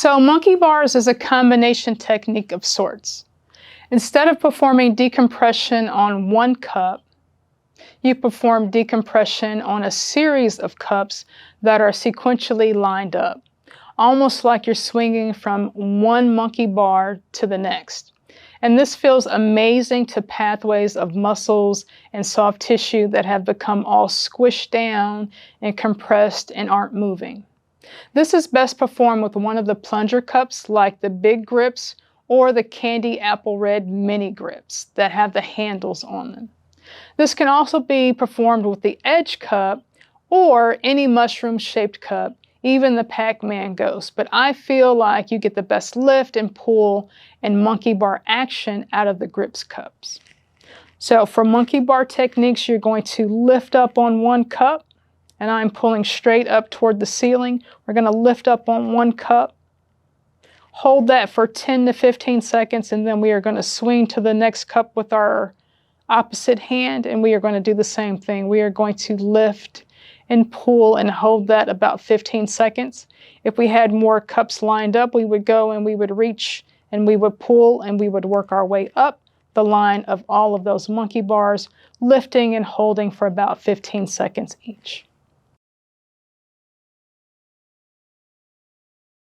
So monkey bars is a combination technique of sorts. Instead of performing decompression on one cup, you perform decompression on a series of cups that are sequentially lined up, almost like you're swinging from one monkey bar to the next. And this feels amazing to pathways of muscles and soft tissue that have become all squished down and compressed and aren't moving. This is best performed with one of the plunger cups like the big grips or the candy apple red mini grips that have the handles on them. This can also be performed with the edge cup or any mushroom-shaped cup, even the Pac-Man ghost. But I feel like you get the best lift and pull and monkey bar action out of the grips cups. So for monkey bar techniques, you're going to lift up on one cup, and I'm pulling straight up toward the ceiling. We're going to lift up on one cup, hold that for 10 to 15 seconds, and then we are going to swing to the next cup with our opposite hand, and we are going to do the same thing. We are going to lift and pull and hold that about 15 seconds. If we had more cups lined up, we would go and we would reach and we would pull and we would work our way up the line of all of those monkey bars, lifting and holding for about 15 seconds each.